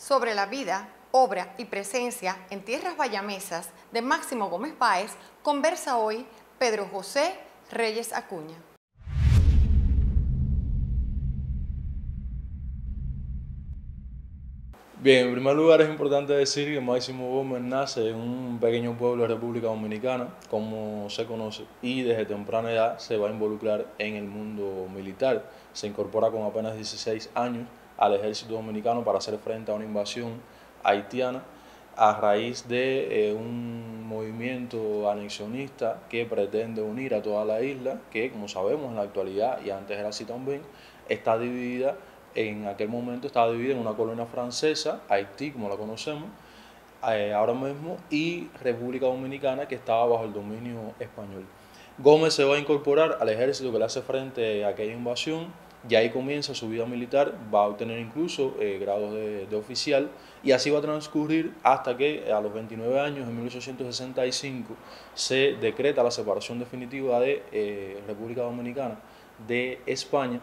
Sobre la vida, obra y presencia en tierras bayamesas de Máximo Gómez Páez, conversa hoy Pedro José Reyes Acuña. Bien, en primer lugar es importante decir que Máximo Gómez nace en un pequeño pueblo de República Dominicana, como se conoce, y desde temprana edad se va a involucrar en el mundo militar. Se incorpora con apenas 16 años al ejército dominicano para hacer frente a una invasión haitiana a raíz de un movimiento anexionista que pretende unir a toda la isla, que como sabemos en la actualidad, y antes era así también, está dividida. En aquel momento estaba dividida en una colonia francesa, Haití como la conocemos ahora mismo, y República Dominicana, que estaba bajo el dominio español. Gómez se va a incorporar al ejército que le hace frente a aquella invasión, y ahí comienza su vida militar, va a obtener incluso grados de oficial, y así va a transcurrir hasta que a los 29 años, en 1865, se decreta la separación definitiva de República Dominicana de España,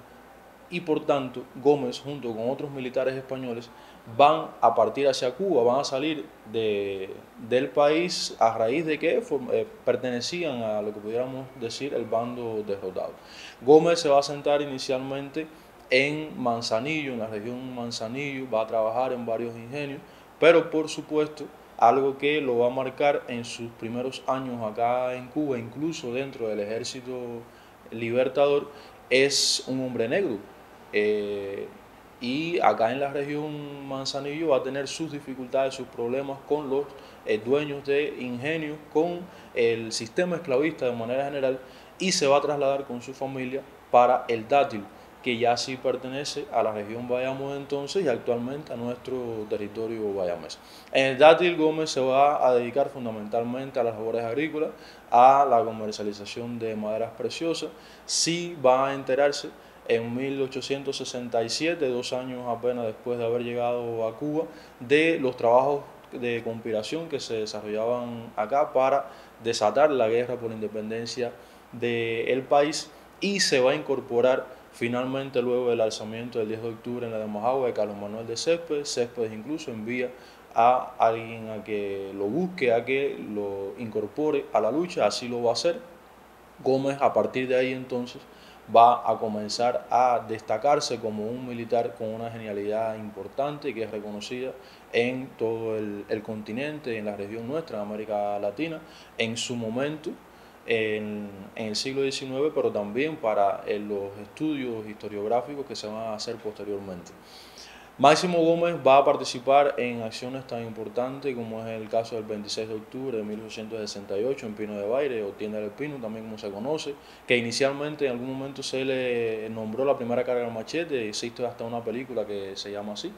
y por tanto Gómez junto con otros militares españoles van a partir hacia Cuba, van a salir del país a raíz de que pertenecían a lo que pudiéramos decir el bando derrotado. Gómez se va a asentar inicialmente en Manzanillo, en la región Manzanillo, va a trabajar en varios ingenios, pero por supuesto algo que lo va a marcar en sus primeros años acá en Cuba, incluso dentro del ejército libertador, es un hombre negro. Y acá en la región Manzanillo va a tener sus dificultades, sus problemas con los dueños de ingenios, con el sistema esclavista de manera general, y se va a trasladar con su familia para el Dátil, que ya sí pertenece a la región Bayamo de entonces y actualmente a nuestro territorio bayamés. En el Dátil Gómez se va a dedicar fundamentalmente a las labores agrícolas, a la comercialización de maderas preciosas. Sí va a enterarse en 1867, 2 años apenas después de haber llegado a Cuba, de los trabajos de conspiración que se desarrollaban acá para desatar la guerra por la independencia del país, y se va a incorporar finalmente luego del alzamiento del 10 de octubre en la de Majagua de Carlos Manuel de Céspedes. Céspedes incluso envía a alguien a que lo busque, a que lo incorpore a la lucha, así lo va a hacer. Gómez a partir de ahí entonces va a comenzar a destacarse como un militar con una genialidad importante que es reconocida en todo el continente, en la región nuestra, en América Latina, en su momento, en el siglo XIX, pero también para los estudios historiográficos que se van a hacer posteriormente. Máximo Gómez va a participar en acciones tan importantes como es el caso del 26 de octubre de 1868 en Pino de Baire, o Tienda del Pino, también como se conoce, que inicialmente en algún momento se le nombró la primera carga del machete, existe hasta una película que se llama así,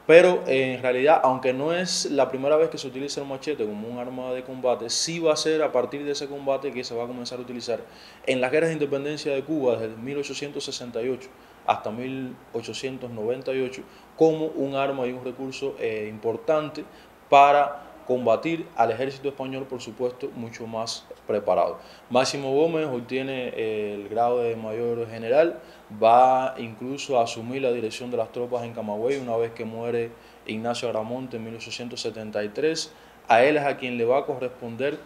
pero en realidad, aunque no es la primera vez que se utiliza el machete como un arma de combate, sí va a ser a partir de ese combate que se va a comenzar a utilizar en las guerras de independencia de Cuba desde 1868 hasta 1898 como un arma y un recurso importante para combatir al ejército español, por supuesto, mucho más preparado. Máximo Gómez obtiene el grado de mayor general, va incluso a asumir la dirección de las tropas en Camagüey una vez que muere Ignacio Agramonte en 1873. A él es a quien le va a corresponder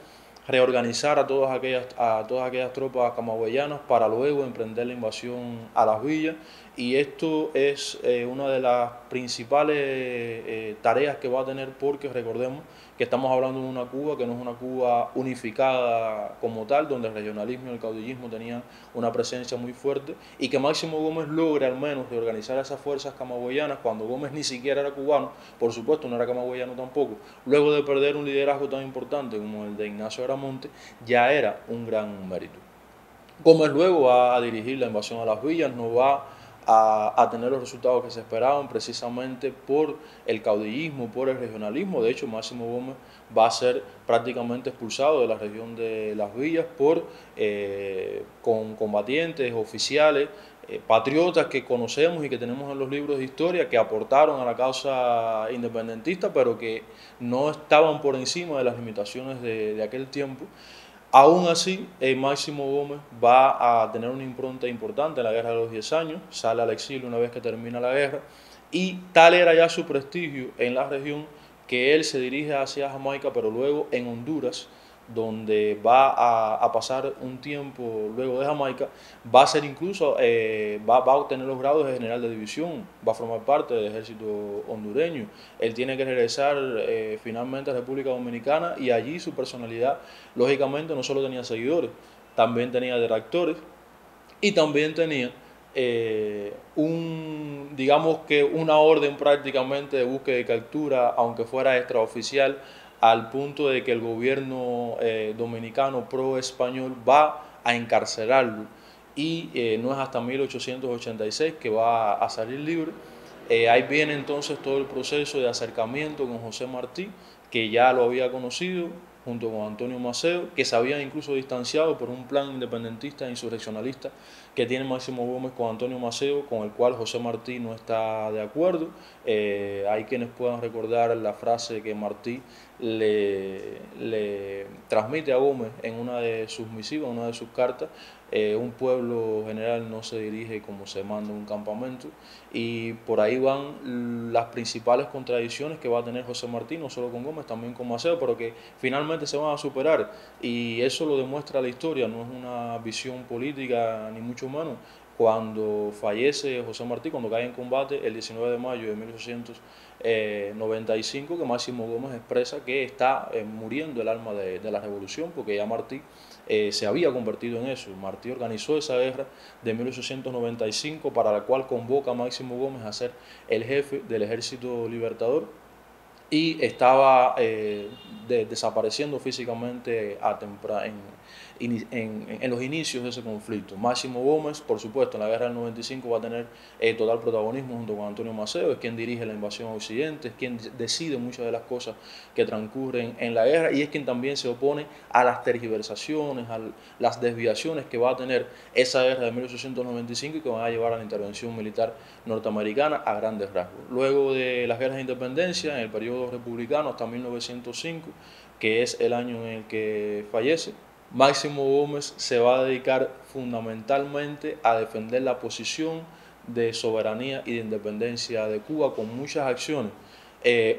reorganizar a todas aquellas tropas camagüeyanas para luego emprender la invasión a las villas, y esto es una de las principales tareas que va a tener, porque recordemos que estamos hablando de una Cuba que no es una Cuba unificada como tal, donde el regionalismo y el caudillismo tenían una presencia muy fuerte, y que Máximo Gómez logre al menos reorganizar esas fuerzas camagüeyanas cuando Gómez ni siquiera era cubano, por supuesto no era camagüeyano tampoco, luego de perder un liderazgo tan importante como el de Ignacio Agramonte, ya era un gran mérito. Gómez luego va a dirigir la invasión a las villas, no va a tener los resultados que se esperaban precisamente por el caudillismo, por el regionalismo. De hecho, Máximo Gómez va a ser prácticamente expulsado de la región de las villas con combatientes, oficiales, patriotas que conocemos y que tenemos en los libros de historia, que aportaron a la causa independentista, pero que no estaban por encima de las limitaciones de aquel tiempo. Aún así, Máximo Gómez va a tener una impronta importante en la Guerra de los 10 años, sale al exilio una vez que termina la guerra, y tal era ya su prestigio en la región que él se dirige hacia Jamaica, pero luego en Honduras, donde va a pasar un tiempo luego de Jamaica, va a ser incluso, va a obtener los grados de general de división, va a formar parte del ejército hondureño. Él tiene que regresar finalmente a República Dominicana y allí su personalidad, lógicamente, no solo tenía seguidores, también tenía detractores y también tenía digamos que una orden prácticamente de búsqueda y captura, aunque fuera extraoficial, al punto de que el gobierno dominicano pro-español va a encarcelarlo y no es hasta 1886 que va a salir libre. Ahí viene entonces todo el proceso de acercamiento con José Martí, que ya lo había conocido, junto con Antonio Maceo, que se habían incluso distanciado por un plan independentista e insurreccionalista que tiene Máximo Gómez con Antonio Maceo, con el cual José Martí no está de acuerdo. Hay quienes puedan recordar la frase que Martí le transmite a Gómez en una de sus misivas, una de sus cartas: un pueblo general no se dirige como se manda un campamento, y por ahí van las principales contradicciones que va a tener José Martí, no solo con Gómez, también con Maceo, pero que finalmente se van a superar, y eso lo demuestra la historia, no es una visión política ni mucho menos. Cuando fallece José Martí, cuando cae en combate el 19 de mayo de 1895, que Máximo Gómez expresa que está muriendo el alma de la revolución, porque ya Martí se había convertido en eso. Martí organizó esa guerra de 1895 para la cual convoca a Máximo Gómez a ser el jefe del Ejército Libertador, y estaba desapareciendo físicamente en los inicios de ese conflicto. Máximo Gómez, por supuesto, en la guerra del 95 va a tener total protagonismo junto con Antonio Maceo, es quien dirige la invasión a Occidente, es quien decide muchas de las cosas que transcurren en la guerra, y es quien también se opone a las tergiversaciones, a las desviaciones que va a tener esa guerra de 1895 y que van a llevar a la intervención militar norteamericana a grandes rasgos. Luego de las guerras de independencia, en el periodo republicano hasta 1905, que es el año en el que fallece, Máximo Gómez se va a dedicar fundamentalmente a defender la posición de soberanía y de independencia de Cuba con muchas acciones.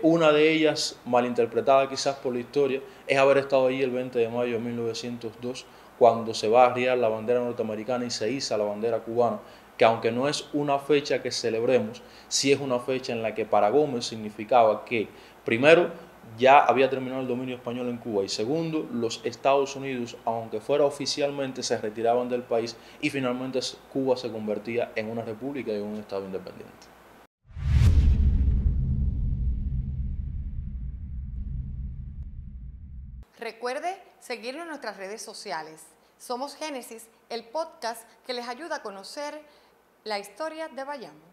Una de ellas, malinterpretada quizás por la historia, es haber estado allí el 20 de mayo de 1902, cuando se va a arriar la bandera norteamericana y se iza la bandera cubana, que aunque no es una fecha que celebremos, sí es una fecha en la que para Gómez significaba que, primero, ya había terminado el dominio español en Cuba, y segundo, los Estados Unidos, aunque fuera oficialmente, se retiraban del país, y finalmente Cuba se convertía en una república y en un estado independiente. Recuerde seguirnos en nuestras redes sociales. Somos Génesis, el podcast que les ayuda a conocer la historia de Bayamo.